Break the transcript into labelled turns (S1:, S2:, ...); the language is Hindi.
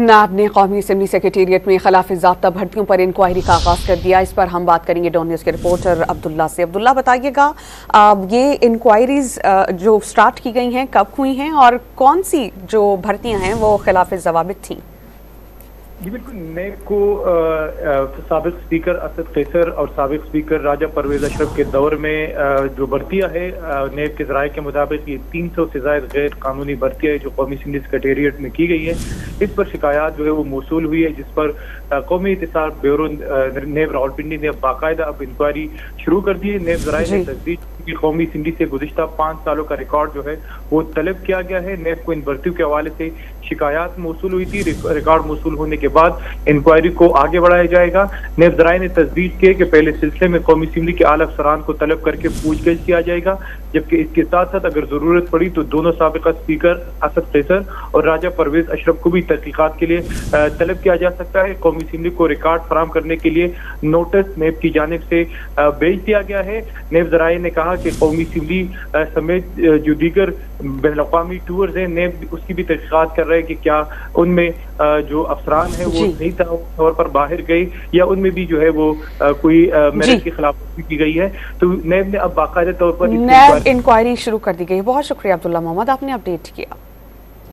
S1: नाब ने कौमी असम्बली सेक्रेटेरिएट में खिलाफ ज़ाब्ता भर्तियों पर इंक्वायरी का आगाज़ कर दिया। इस पर हम बात करेंगे डॉन न्यूज़ के रिपोर्टर अब्दुल्ला से। अब्दुल्ला, बताइएगा ये इंक्वायरीज जो स्टार्ट की गई हैं कब हुई हैं और कौन सी जो भर्तियां हैं वो खिलाफ ज़वाबित थी?
S2: जी बिल्कुल, नेब को साबिक स्पीकर असद कैसर और साबिक स्पीकर राजा परवेज अशरफ के दौर में जो भर्तियां है, नेब के ज़राए के मुताबिक ये 300 से ज़ायद गैर कानूनी भर्तियां जो कौमी असम्बली सेक्रेटेरिएट में की गई है। इस पर शिकायत जो है वो मौसूल हुई है, जिस पर कौमी इत्तेसाक ब्यूरो नेब रावलपिंडी ने बाकायदा अब इंक्वायरी शुरू कर दी है। नेब ज़राए ने तस्दीक की कौमी असम्बली से गुज़िश्ता 5 सालों का रिकॉर्ड जो है वो तलब किया गया है। नेब को इन भर्तियों के हवाले से शिकायत मौसूल हुई थी। रिकॉर्ड मौसूल होने के बाद इंक्वायरी को आगे बढ़ाया जाएगा। नेब ज़राए ने तस्दीक की कि पहले सिलसिले में कौमी असम्बली के आला अफसरान को तलब करके पूछताछ किया जाएगा, जबकि इसके साथ साथ अगर जरूरत पड़ी तो दोनों साबिका स्पीकर असद कैसर और राजा परवेज अशरफ को भी तहकीकात के लिए तलब किया जा सकता है। कौमी असम्बली को रिकॉर्ड फराम करने के लिए नोटिस नेब की जानिब से भेज दिया गया है। नेब ज़राए ने कहा कि कौमी असम्बली समेत जो दीगर बैनुल-अक़वामी टूर्स हैं, नेब उसकी भी तहकीकात कर रहे हैं कि क्या उनमें जो अफसरान है वो सही तौर पर बाहर गए या उनमें भी जो है वो कोई मेरिट की खिलाफवर्जी की गई है। तो नेब ने अब बाकायदा तौर पर
S1: इंक्वायरी शुरू कर दी गई। बहुत शुक्रिया अब्दुल्ला मोहम्मद, आपने अपडेट किया।